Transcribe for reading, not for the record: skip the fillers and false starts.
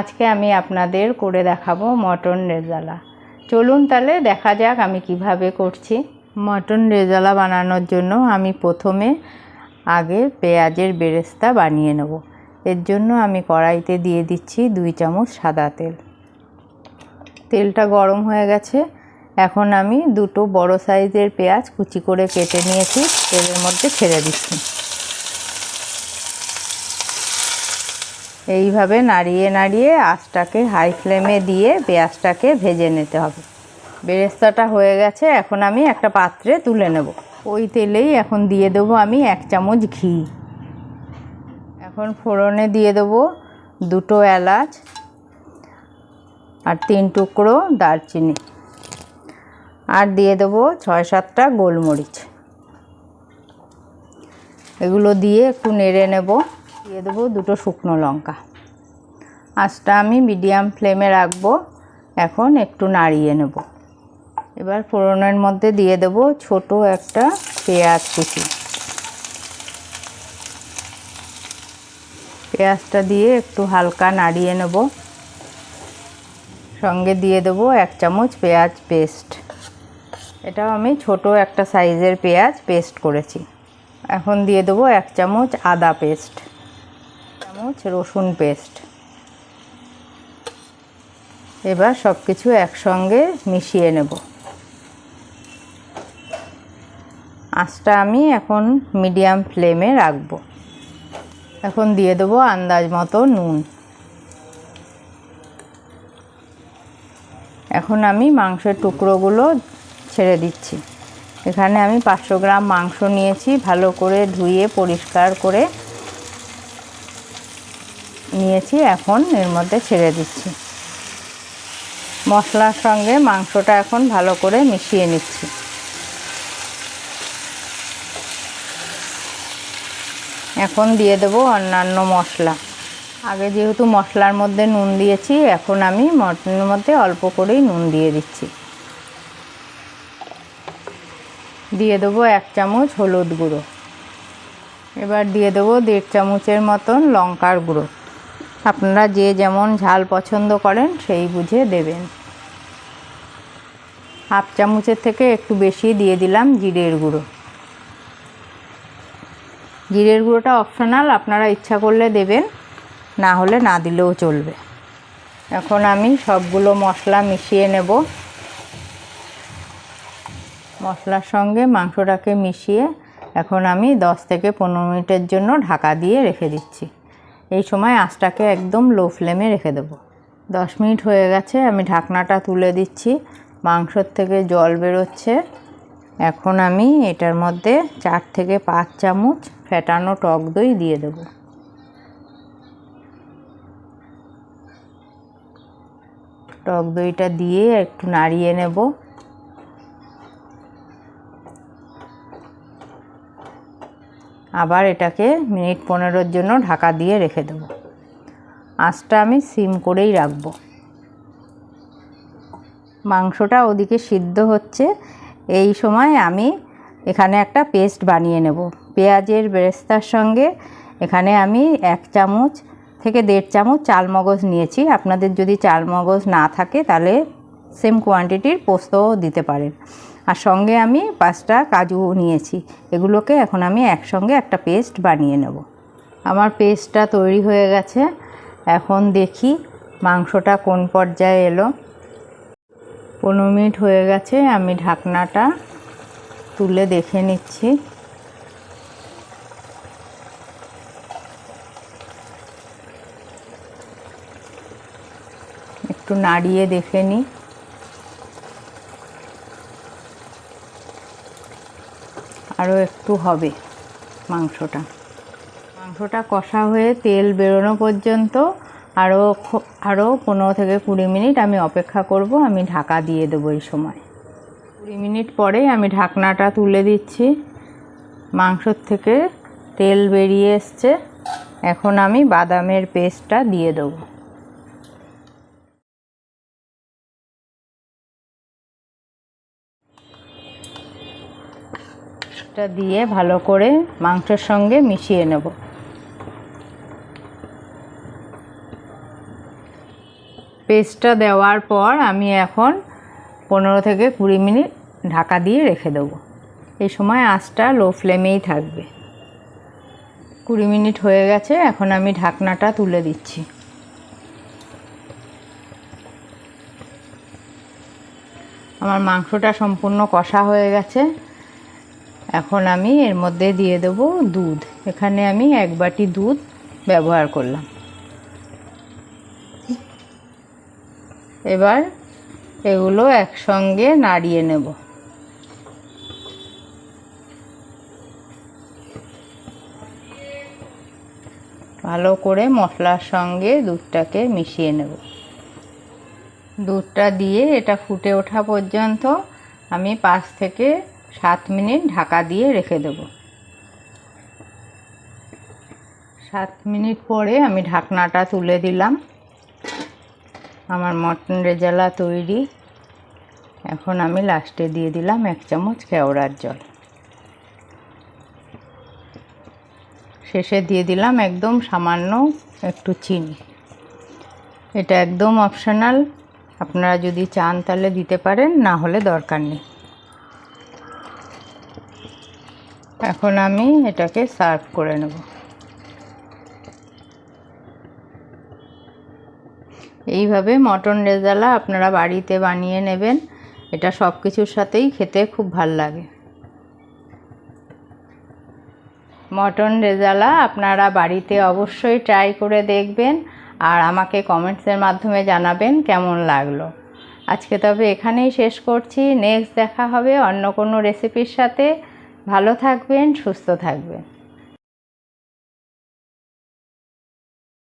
আজকে আমি আপনাদের করে দেখাবো মটন রেজালা। চলুন তাহলে দেখা যাক আমি কিভাবে করছি। মটন রেজালা বানানোর জন্য আমি প্রথমে আগে পেঁয়াজের বেরেস্তা বানিয়ে নেব। এর জন্য আমি কড়াইতে দিয়ে দিচ্ছি 2 চামচ সাদা তেল। তেলটা গরম হয়ে গেছে। এখন আমি 2 বড় সাইজের পেঁয়াজ কুচি করে কেটে নিয়েছি, তেলের মধ্যে ছেড়ে দিচ্ছি। এইভাবে নাড়িয়ে নাড়িয়ে আঁচটাকে হাই ফ্লেমে দিয়ে পেঁয়াজটাকে ভেজে নিতে হবে। বেরেস্তাটা হয়ে গেছে, এখন আমি একটা পাত্রে তুলে নেব। ওই তেলেই এখন দিয়ে দেবো আমি 1 চামচ ঘি। এখন ফোড়নে দিয়ে দেবো 2 এলাচ আর 3 টুকরো দারচিনি, আর দিয়ে দেবো 6-7টা গোলমরিচ। এগুলো দিয়ে একটু নেড়ে নেব। দিয়ে দেবো 2 শুকনো লঙ্কা। আঁচটা আমি মিডিয়াম ফ্লেমে রাখবো। এখন একটু নাড়িয়ে নেব। এবার ফোড়নের মধ্যে দিয়ে দেব ছোট একটা পেঁয়াজ কুচি। পেঁয়াজটা দিয়ে একটু হালকা নাড়িয়ে নেব। সঙ্গে দিয়ে দেব 1 চামচ পেঁয়াজ পেস্ট। এটাও আমি ছোট একটা সাইজের পেঁয়াজ পেস্ট করেছি। এখন দিয়ে দেবো 1 চামচ আদা পেস্ট, 1 চামচ রসুন পেস্ট। এবার সব কিছু একসঙ্গে মিশিয়ে নেব। আঁচটা আমি এখন মিডিয়াম ফ্লেমে রাখবো। এখন দিয়ে দেবো আন্দাজ মতো নুন। এখন আমি মাংসের টুকরোগুলো ছেড়ে দিচ্ছি। এখানে আমি 500 গ্রাম মাংস নিয়েছি, ভালো করে ধুয়ে পরিষ্কার করে নিয়েছি। এখন এর মধ্যে ছেড়ে দিচ্ছি। মশলার সঙ্গে মাংসটা এখন ভালো করে মিশিয়ে নিচ্ছি। এখন দিয়ে দেব অন্যান্য মশলা। আগে যেহেতু মশলার মধ্যে নুন দিয়েছি, এখন আমি মটনের মধ্যে অল্প করেই নুন দিয়ে দিচ্ছি। দিয়ে দেবো 1 চামচ হলুদ গুঁড়ো। এবার দিয়ে দেবো 1.5 চামচের মতন লঙ্কার গুঁড়ো। আপনারা যে যেমন ঝাল পছন্দ করেন সেই বুঝে দেবেন। 1/2 চামচের থেকে একটু বেশি দিয়ে দিলাম জিরের গুঁড়ো। জিরের গুঁড়োটা অপশনাল, আপনারা ইচ্ছা করলে দেবেন, না হলে না দিলেও চলবে। এখন আমি সবগুলো মশলা মিশিয়ে নেব। মশলার সঙ্গে মাংসটাকে মিশিয়ে এখন আমি 10 থেকে 15 মিনিটের জন্য ঢাকা দিয়ে রেখে দিচ্ছি। এই সময় আঁচটাকে একদম লো ফ্লেমে রেখে দেব। 10 মিনিট হয়ে গেছে, আমি ঢাকনাটা তুলে দিচ্ছি। মাংসর থেকে জল বেরোচ্ছে। এখন আমি এটার মধ্যে 4 থেকে 5 চামচ ফেটানো টক দই দিয়ে দেব। টক দইটা দিয়ে একটু নাড়িয়ে নেব। আবার এটাকে মিনিট 15-এর জন্য ঢাকা দিয়ে রেখে দেব। আঁচটা আমি সিম করেই রাখব। মাংসটা ওদিকে সিদ্ধ হচ্ছে, এই সময় আমি এখানে একটা পেস্ট বানিয়ে নেব। পেঁয়াজের বেরেস্তার সঙ্গে এখানে আমি 1 চামচ থেকে 1.5 চামচ চালমগজ নিয়েছি। আপনাদের যদি চালমগজ না থাকে তাহলে সেম কোয়ান্টিটির পোস্তও দিতে পারেন। আর সঙ্গে আমি 5টা কাজু নিয়েছি। এগুলোকে এখন আমি একসঙ্গে একটা পেস্ট বানিয়ে নেব। আমার পেস্টটা তৈরি হয়ে গেছে। এখন দেখি মাংসটা কোন পর্যায়ে এলো। 15 মিনিট হয়ে গেছে, আমি ঢাকনাটা তুলে দেখে নিচ্ছি। একটু নাড়িয়ে দেখে নিই। আরও একটু হবে মাংসটা কষা হয়ে তেল বেরোনো পর্যন্ত আরও 15 থেকে 20 মিনিট আমি অপেক্ষা করব। আমি ঢাকা দিয়ে দেবো। এই সময় 20 মিনিট পরে আমি ঢাকনাটা তুলে দিচ্ছি। মাংসর থেকে তেল বেরিয়ে এসছে। এখন আমি বাদামের পেস্টটা দিয়ে দেবো। এটা দিয়ে ভালো করে মাংসের সঙ্গে মিশিয়ে নেব। পেস্টটা দেওয়ার পর আমি এখন 15 থেকে 20 মিনিট ঢাকা দিয়ে রেখে দেবো। এই সময় আঁচটা লো ফ্লেমেই থাকবে। 20 মিনিট হয়ে গেছে, এখন আমি ঢাকনাটা তুলে দিচ্ছি। আমার মাংসটা সম্পূর্ণ কষা হয়ে গেছে। এখন আমি এর মধ্যে দিয়ে দেব দুধ। এখানে আমি 1 বাটি দুধ ব্যবহার করলাম। এবার এগুলো একসঙ্গে নাড়িয়ে নেব। ভালো করে মশলার সঙ্গে দুধটাকে মিশিয়ে নেব। দুধটা দিয়ে এটা ফুটে ওঠা পর্যন্ত আমি 5 থেকে 7 মিনিট ঢাকা দিয়ে রেখে দেব। 7 মিনিট পরে আমি ঢাকনাটা তুলে দিলাম। আমার মটন রেজালা তৈরি। এখন আমি লাস্টে দিয়ে দিলাম 1 চামচ কেওড়ার জল। শেষে দিয়ে দিলাম একদম সামান্য একটু চিনি। এটা একদম অপশনাল, আপনারা যদি চান তাহলে দিতে পারেন, না হলে দরকার নেই। এখন আমি এটাকে সার্ভ করে নেব। এইভাবে মটন রেজালা আপনারা বাড়িতে বানিয়ে নেবেন। এটা সব কিছুর সাথেই খেতে খুব ভাল লাগে। মটন রেজালা আপনারা বাড়িতে অবশ্যই ট্রাই করে দেখবেন আর আমাকে কমেন্টসের মাধ্যমে জানাবেন কেমন লাগলো। আজকে তবে এখানেই শেষ করছি। নেক্সট দেখা হবে অন্য কোনো রেসিপির সাথে। ভালো থাকবেন, সুস্থ থাকবেন।